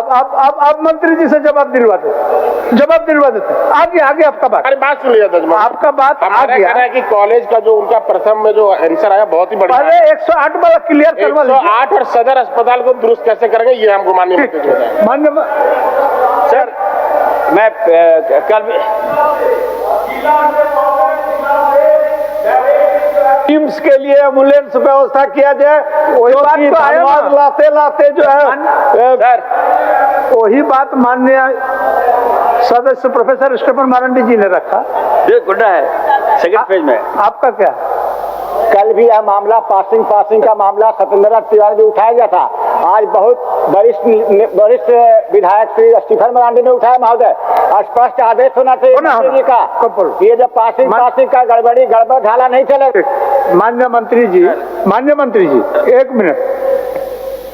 आप मंत्री जी से जवाब दिलवा देते। आगे आपका बात। अरे बात सुन लिया आपका बात आ गया है कि कॉलेज का जो उनका प्रथम में जो आंसर आया बहुत ही बढ़िया। अरे 108 वाला क्लियर करवा लीजिए। 108 और सदर अस्पताल को दुरुस्त कैसे करेंगे ये हमको माननीय मंत्री जी बताएं। माननीय सर मैं कल टीम्स के लिए एम्बुलेंस व्यवस्था किया जाए। वही बात तो आया लाते जो है सर वही बात माननीय सदस्य प्रोफेसर स्टेफन मारंडी जी ने रखा। ये गुड्डा है सेकंड पेज में। आपका क्या? कल भी यह मामला पासिंग का मामला सत्येंद्र तिवारी ने उठाया गया था। आज बहुत वरिष्ठ विधायक श्री स्टीफन मरांडी ने उठाया। महोदय स्पष्ट आदेश होना चाहिए मंत्री जी का। ये जब पासिंग का गड़बड़ ढाला नहीं चलेगा। माननीय मंत्री जी एक मिनट।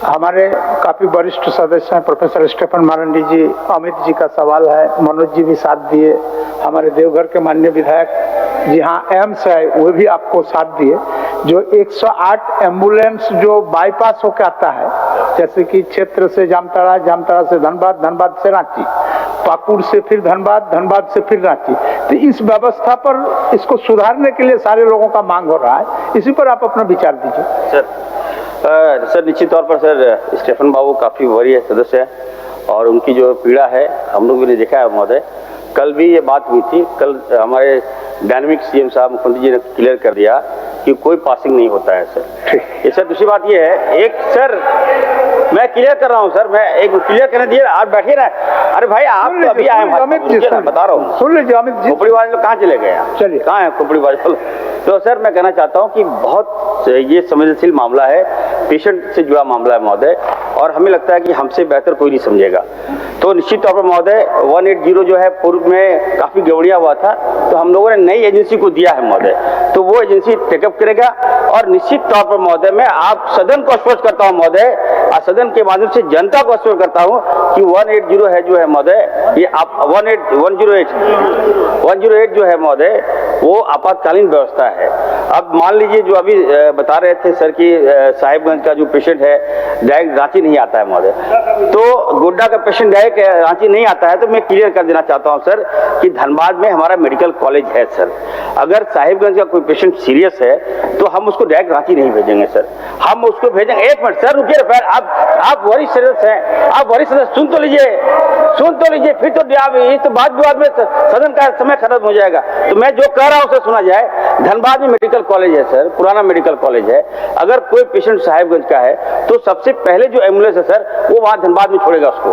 हमारे काफी वरिष्ठ सदस्य हैं प्रोफेसर स्टेफन मारंडी जी, अमित जी का सवाल है, मनोज जी भी साथ दिए, हमारे देवघर के माननीय विधायक जी हाँ एम्स है वो भी आपको साथ दिए। जो 108 एम्बुलेंस जो बाईपास होकर आता है, जैसे कि क्षेत्र से जामताड़ा, जामताड़ा से धनबाद, धनबाद से रांची, पाकुड़ से फिर धनबाद, धनबाद से फिर रांची, तो इस व्यवस्था पर इसको सुधारने के लिए सारे लोगों का मांग हो रहा है। इसी पर आप अपना विचार दीजिए। सर निश्चित तौर पर सर स्टेफन बाबू काफी वरीय सदस्य है और उनकी जो पीड़ा है हम लोग भी ने देखा है महोदय। कल भी ये बात हुई थी। कल हमारे डायनेमिक सीएम साहब मुख्यमंत्री जी ने क्लियर कर दिया कि कोई पासिंग नहीं होता है सर। ये सर दूसरी बात ये है, एक सर मैं क्लियर कर रहा हूँ सर, मैं एक क्लियर करने दिए आप बैठिए ना। अरे भाई आप तो अभी आए बता रहा हूँ, सुन लीजिए अमित जी। खोपड़ी वाले लोग कहाँ चले गए? चलिए कहाँ है खोपड़ी वाले? तो सर मैं कहना चाहता हूँ कि बहुत ये संवेदनशील मामला है, पेशेंट से जुड़ा मामला है महोदय, और हमें लगता है कि हमसे बेहतर कोई नहीं समझेगा। तो निश्चित तौर पर महोदय 180 जो है पूर्व में काफी गड़बड़िया हुआ था, तो हम लोगों ने नई एजेंसी को दिया है महोदय, तो वो एजेंसी टेकअप करेगा। और निश्चित तौर पर महोदय मैं आप सदन को आश्वस्त करता हूँ महोदय, और सदन के माध्यम से जनता को आश्वस्त करता हूँ कि 180 है जो है महोदय, ये आप 108 जो है महोदय वो आपातकालीन व्यवस्था है। अब मान लीजिए जो अभी बता रहे थे सर कि साहिबगंज का जो पेशेंट है डायरेक्ट रांची नहीं आता है महोदय, तो गोड्डा का पेशेंट डायरेक्ट रांची नहीं आता है, तो मैं क्लियर कर देना चाहता हूं सर कि धनबाद में हमारा मेडिकल कॉलेज है सर। अगर साहिबगंज का कोई पेशेंट सीरियस है तो हम उसको डायरेक्ट रांची नहीं भेजेंगे सर, हम उसको भेजेंगे। एक मिनट सर रुकिए, फिर आप वरिष्ठ सदस्य हैं, आप वरिष्ठ सदस्य सुन तो लीजिए, फिर तो इस बात विवाद में सदन का समय खत्म हो जाएगा। तो मैं जो कह रहा हूं उसे सुना जाए। धनबाद में मेडिकल कॉलेज है सर, पुराना मेडिकल कॉलेज है। अगर कोई पेशेंट साहिबगंज का है तो सबसे पहले जो एम्बुलेंस है सर वो वहां धनबाद में छोड़ेगा उसको,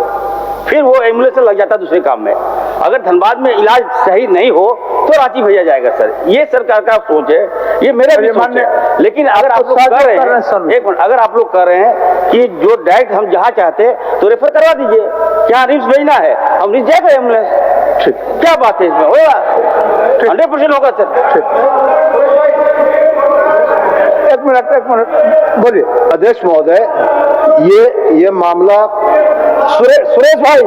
फिर वो एम्बुलेंस लग जाता है दूसरे काम में। अगर धनबाद में इलाज सही नहीं हो तो रांची भेजा जाएगा सर। ये सरकार का सोच है, ये मेरा भी सोच है। लेकिन अगर आप लोग कर रहे हैं, एक मिनट, अगर आप लोग कर रहे हैं कि जो डायरेक्ट हम जहां चाहते तो रेफर करवा दीजिए, क्या रिम्स भेजना है, हम रिम्स जाएगा एम्बुलेंस। क्या बात है इसमें? होगा 100% होगा सर। एक मिनट बोलिए। अध्यक्ष महोदय ये मामला सुरेश भाई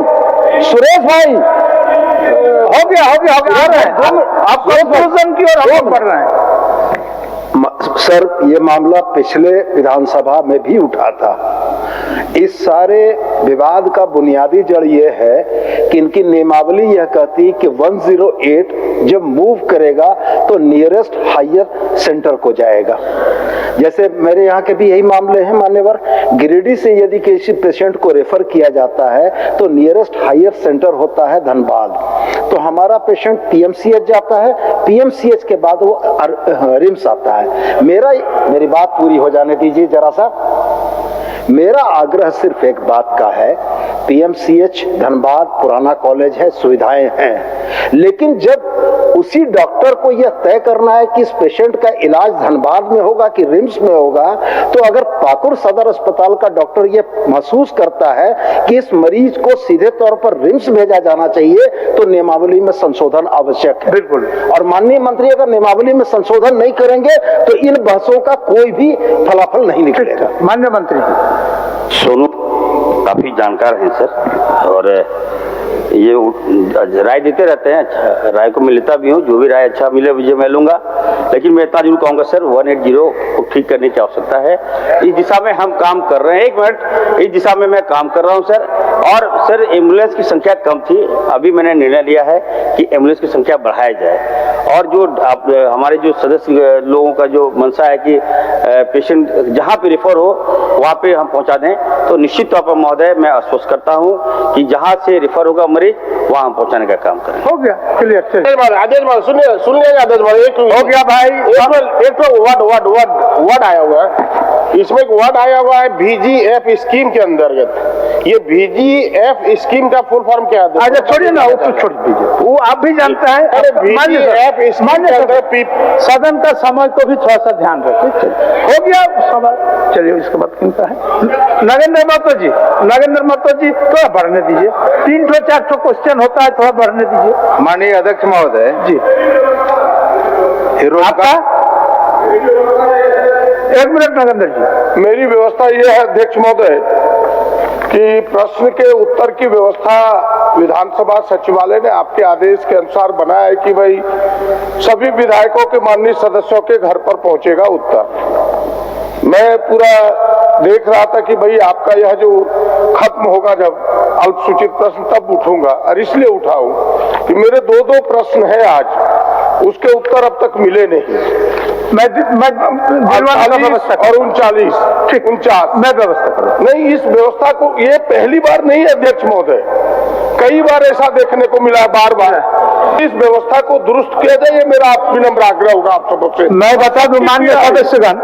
हो गया आप कंक्लूजन की ओर हम बढ़ रहे हैं। सर ये मामला पिछले विधानसभा में भी उठा था। इस सारे विवाद का बुनियादी जड़ ये है कि इनकी नियमावली यह कहती कि 108 जब मूव करेगा तो नियरेस्ट हायर सेंटर को जाएगा। जैसे मेरे यहाँ के भी यही मामले हैं मान्यवर, गिरिडीह से यदि किसी पेशेंट को रेफर किया जाता है तो नियरेस्ट हायर सेंटर होता है धनबाद। तो हमारा पेशेंट पीएमसीएच जाता है, पीएमसीएच के बाद वो रिम्स आता है। मेरी बात पूरी हो जाने दीजिए जरा सा। मेरा आग्रह सिर्फ एक बात का है, पीएमसीएच धनबाद पुराना कॉलेज है, सुविधाएं हैं, लेकिन जब उसी डॉक्टर को यह तय करना है कि इस पेशेंट का इलाज धनबाद में होगा कि रिम्स में होगा, तो अगर पाकुड़ सदर अस्पताल का डॉक्टर यह महसूस करता है कि इस मरीज को सीधे तौर पर रिम्स भेजा जाना चाहिए तो नियमावली में संशोधन आवश्यक है। बिल्कुल। और माननीय मंत्री अगर नियमावली में संशोधन नहीं करेंगे तो इन बहसों का कोई भी फलाफल नहीं निकलेगा। माननीय मंत्री सोनू काफी जानकार हैं सर, और ये राय देते रहते हैं, अच्छा राय को मैं लेता भी हूँ, जो भी राय अच्छा मिले मुझे मैं लूंगा, लेकिन मैं इतना जरूर कहूँगा सर 180 को ठीक करने की आवश्यकता है। इस दिशा में हम काम कर रहे हैं। एक मिनट, इस दिशा में मैं काम कर रहा हूँ सर। और सर एम्बुलेंस की संख्या कम थी, अभी मैंने निर्णय लिया है कि एम्बुलेंस की संख्या बढ़ाई जाए। और जो हमारे जो सदस्य लोगों का जो मंशा है कि पेशेंट जहाँ पे रेफर हो वहाँ पे हम पहुँचा दें, तो निश्चित तौर पर महोदय मैं आश्वस्त करता हूँ कि जहाँ से रेफर होगा मरीज वहाँ हम पहुँचाने का काम करें। हो गया क्लियर। आदेश मान सुनिए आदेश मान, एक हो गया भाई। एक तो वर्ड आया हुआ है, इसमें एक वर्ड आया हुआ है VGF स्कीम के अंतर्गत। ये VGF स्कीम का फुल फॉर्म क्या है? अच्छा छोड़िए ना, वो तो छोड़ दीजिए, वो आप भी जानते हैं। अरे VGF स्कीम के अंतर्गत सदन का समय को भी थोड़ा सा ध्यान रखिए। हो गया सवाल, चलिए इसके बाद किनका है? नगेंद्र महतो जी थोड़ा बढ़ने दीजिए, 3-4 क्वेश्चन होता है, थोड़ा बढ़ने दीजिए। माननीय अध्यक्ष महोदय जी आपका 1 मिनट नगेंद्र जी। मेरी व्यवस्था यह है अध्यक्ष महोदय कि प्रश्न के उत्तर की व्यवस्था विधानसभा सचिवालय ने आपके आदेश के अनुसार बनाया है कि भाई सभी विधायकों के माननीय सदस्यों के घर पर पहुंचेगा उत्तर। मैं पूरा देख रहा था कि भाई आपका यह जो खत्म होगा जब अल्पसूचित प्रश्न तब उठूंगा, और इसलिए उठाऊं कि मेरे 2 प्रश्न हैं आज, उसके उत्तर अब तक मिले नहीं। मैं और 39 मैं व्यवस्था करूँ। नहीं, इस व्यवस्था को ये पहली बार नहीं है अध्यक्ष महोदय, कई बार ऐसा देखने को मिला है, बार बार। इस व्यवस्था को दुरुस्त किया जाए, ये मेरा विनम्र आग्रह होगा आप सबसे। मैं बता दूं माननीय सदस्यगण,